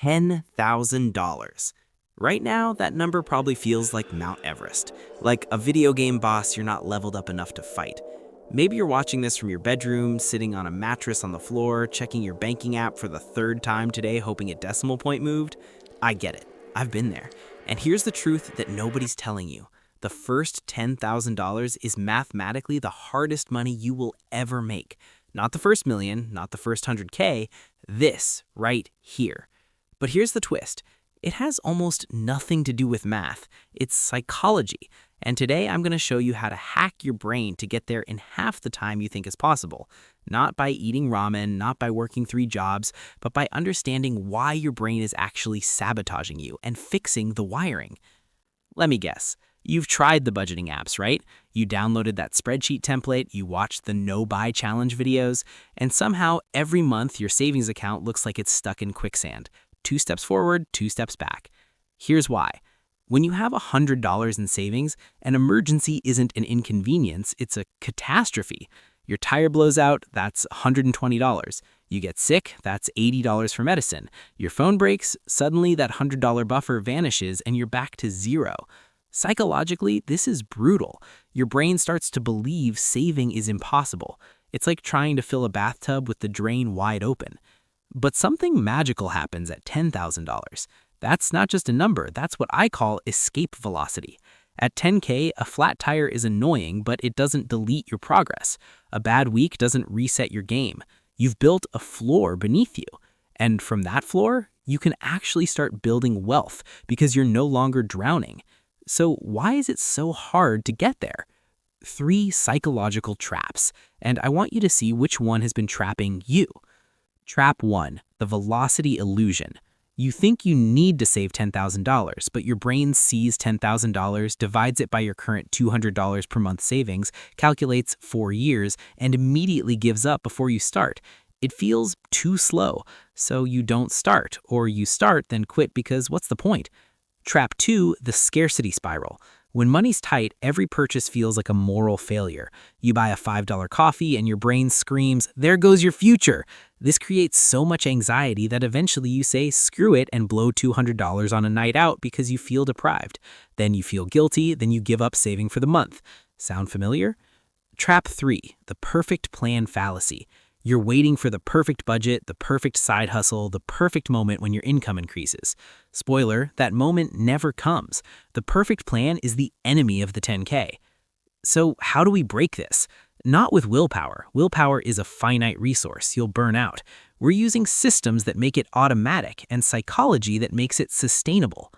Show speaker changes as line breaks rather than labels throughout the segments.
$10,000. Right now, that number probably feels like Mount Everest, like a video game boss you're not leveled up enough to fight. Maybe you're watching this from your bedroom, sitting on a mattress on the floor, checking your banking app for the third time today, hoping a decimal point moved. I get it. I've been there. And here's the truth that nobody's telling you. The first $10,000 is mathematically the hardest money you will ever make. Not the first million, not the first 100K, this right here. But here's the twist. It has almost nothing to do with math. It's psychology. And today I'm going to show you how to hack your brain to get there in half the time you think is possible. Not by eating ramen, not by working 3 jobs, but by understanding why your brain is actually sabotaging you and fixing the wiring. Let me guess. You've tried the budgeting apps, right? You downloaded that spreadsheet template, you watched the no-buy challenge videos, and somehow every month your savings account looks like it's stuck in quicksand. 2 steps forward, 2 steps back. Here's why. When you have $100 in savings, an emergency isn't an inconvenience, it's a catastrophe. Your tire blows out, that's $120. You get sick, that's $80 for medicine. Your phone breaks, suddenly that $100 buffer vanishes and you're back to zero. Psychologically, this is brutal. Your brain starts to believe saving is impossible. It's like trying to fill a bathtub with the drain wide open. But something magical happens at $10,000. That's not just a number, that's what I call escape velocity. At 10K, a flat tire is annoying, but it doesn't delete your progress. A bad week doesn't reset your game. You've built a floor beneath you. And from that floor, you can actually start building wealth because you're no longer drowning. So why is it so hard to get there? 3 psychological traps, and I want you to see which one has been trapping you. Trap 1, the velocity illusion. You think you need to save $10,000, but your brain sees $10,000, divides it by your current $200 per month savings, calculates 4 years, and immediately gives up before you start. It feels too slow, so you don't start, or you start then quit because what's the point? Trap 2, the scarcity spiral. When money's tight, every purchase feels like a moral failure. You buy a $5 coffee and your brain screams, "There goes your future!" This creates so much anxiety that eventually you say, screw it, and blow $200 on a night out because you feel deprived. Then you feel guilty, then you give up saving for the month. Sound familiar? Trap 3, the perfect plan fallacy. You're waiting for the perfect budget, the perfect side hustle, the perfect moment when your income increases. Spoiler, that moment never comes. The perfect plan is the enemy of the 10K. So how do we break this? Not with willpower. Willpower is a finite resource. You'll burn out. We're using systems that make it automatic and psychology that makes it sustainable.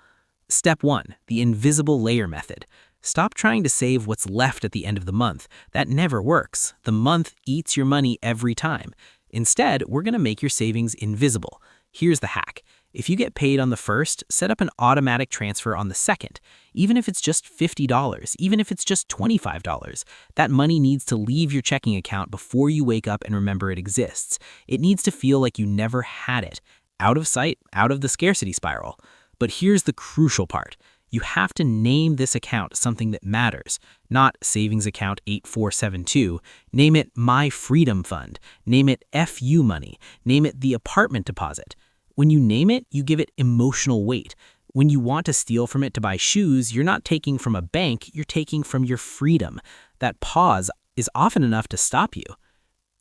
Step 1, the invisible layer method. Stop trying to save what's left at the end of the month. That never works. The month eats your money every time. Instead, we're going to make your savings invisible. Here's the hack. If you get paid on the 1st, set up an automatic transfer on the 2nd. Even if it's just $50, even if it's just $25, that money needs to leave your checking account before you wake up and remember it exists. It needs to feel like you never had it. Out of sight, out of the scarcity spiral. But here's the crucial part. You have to name this account something that matters, not savings account 8472. Name it My Freedom Fund. Name it FU money. Name it the apartment deposit. When you name it, you give it emotional weight. When you want to steal from it to buy shoes, you're not taking from a bank, you're taking from your freedom. That pause is often enough to stop you.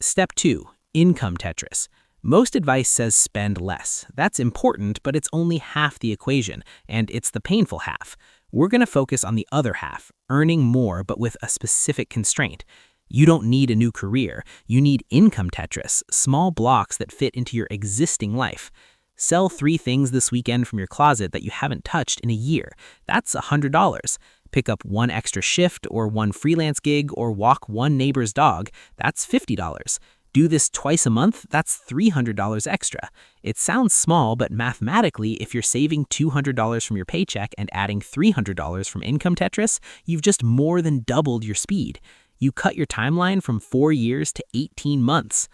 Step 2, income Tetris. Most advice says spend less. That's important, but it's only half the equation, and it's the painful half. We're going to focus on the other half, earning more but with a specific constraint. You don't need a new career. You need income Tetris, small blocks that fit into your existing life. Sell 3 things this weekend from your closet that you haven't touched in a year. That's $100. Pick up 1 extra shift or 1 freelance gig or walk 1 neighbor's dog. That's $50. Do this twice a month, that's $300 extra. It sounds small, but mathematically, if you're saving $200 from your paycheck and adding $300 from income Tetris, you've just more than doubled your speed. You cut your timeline from 4 years to 18 months.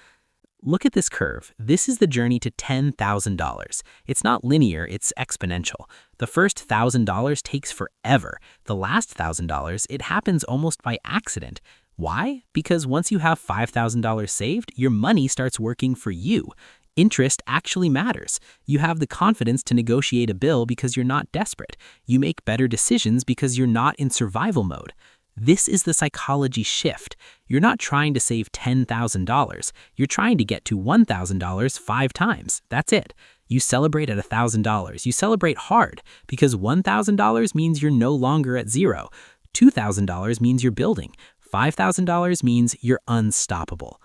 Look at this curve. This is the journey to $10,000. It's not linear, it's exponential. The first $1,000 takes forever. The last $1,000, it happens almost by accident. Why? Because once you have $5,000 saved, your money starts working for you.
Interest actually matters. You have the confidence to negotiate a bill because you're not desperate. You make better decisions because you're not in survival mode. This is the psychology shift. You're not trying to save $10,000. You're trying to get to $1,000 5 times. That's it. You celebrate at $1,000. You celebrate hard because $1,000 means you're no longer at zero. $2,000 means you're building. $5,000 means you're unstoppable.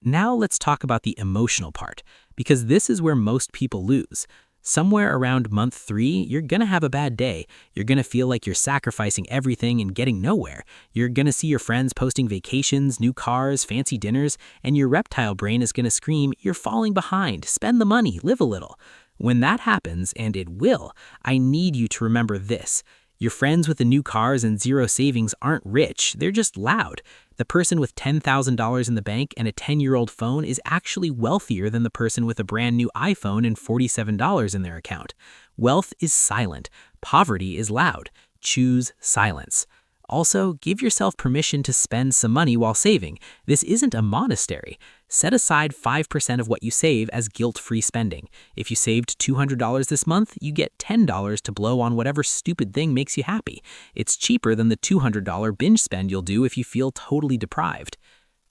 Now let's talk about the emotional part, because this is where most people lose. Somewhere around month 3, you're gonna have a bad day. You're gonna feel like you're sacrificing everything and getting nowhere. You're gonna see your friends posting vacations, new cars, fancy dinners, and your reptile brain is gonna scream, "You're falling behind, spend the money, live a little." When that happens, and it will, I need you to remember this. Your friends with the new cars and zero savings aren't rich, they're just loud. The person with $10,000 in the bank and a 10-year-old phone is actually wealthier than the person with a brand new iPhone and $47 in their account. Wealth is silent. Poverty is loud. Choose silence. Also, give yourself permission to spend some money while saving. This isn't a monastery. Set aside 5% of what you save as guilt-free spending. If you saved $200 this month, you get $10 to blow on whatever stupid thing makes you happy. It's cheaper than the $200 binge spend you'll do if you feel totally deprived.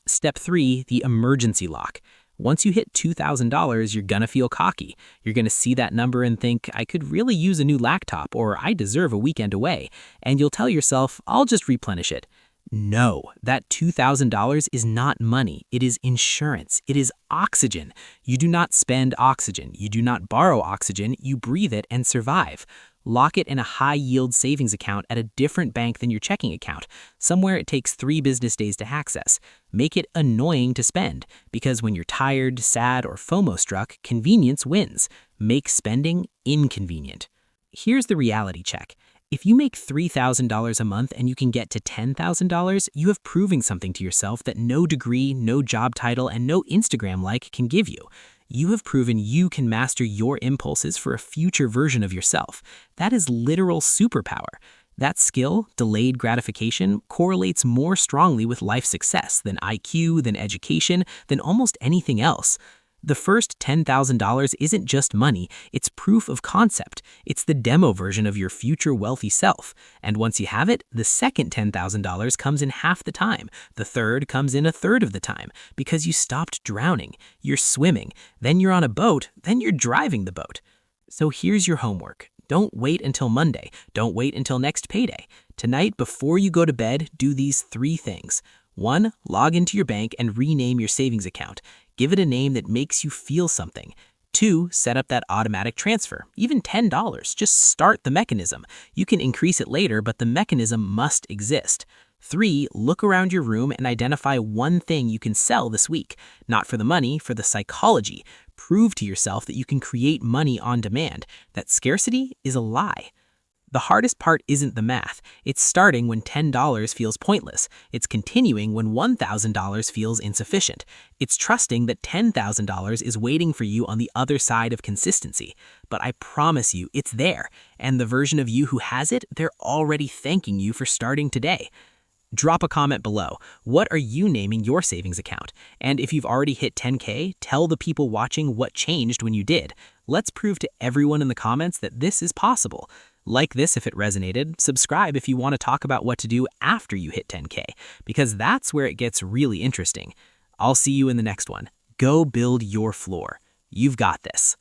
Step 3, the emergency lock. Once you hit $2,000, you're gonna feel cocky. You're gonna see that number and think, I could really use a new laptop, or I deserve a weekend away. And you'll tell yourself, I'll just replenish it. No, that $2,000 is not money. It is insurance. It is oxygen. You do not spend oxygen. You do not borrow oxygen. You breathe it and survive. Lock it in a high-yield savings account at a different bank than your checking account, somewhere it takes 3 business days to access. Make it annoying to spend, because when you're tired, sad, or FOMO-struck, convenience wins. Make spending inconvenient. Here's the reality check. If you make $3,000 a month and you can get to $10,000, you have proven something to yourself that no degree, no job title, and no Instagram like can give you. You have proven you can master your impulses for a future version of yourself. That is literal superpower. That skill, delayed gratification, correlates more strongly with life success than IQ, than education, than almost anything else. The first $10,000 isn't just money, it's proof of concept. It's the demo version of your future wealthy self. And once you have it, the second $10,000 comes in half the time. The third comes in a third of the time, because you stopped drowning. You're swimming, then you're on a boat, then you're driving the boat. So here's your homework. Don't wait until Monday. Don't wait until next payday. Tonight, before you go to bed, do these 3 things. 1, log into your bank and rename your savings account. Give it a name that makes you feel something. 2, set up that automatic transfer, even $10. Just start the mechanism. You can increase it later, but the mechanism must exist. 3, look around your room and identify one thing you can sell this week. Not for the money, for the psychology. Prove to yourself that you can create money on demand, that scarcity is a lie. The hardest part isn't the math. It's starting when $10 feels pointless. It's continuing when $1,000 feels insufficient. It's trusting that $10,000 is waiting for you on the other side of consistency. But I promise you, it's there. And the version of you who has it, they're already thanking you for starting today. Drop a comment below. What are you naming your savings account? And if you've already hit 10K, tell the people watching what changed when you did. Let's prove to everyone in the comments that this is possible. Like this if it resonated, subscribe if you want to talk about what to do after you hit 10K, because that's where it gets really interesting. I'll see you in the next one. Go build your floor. You've got this.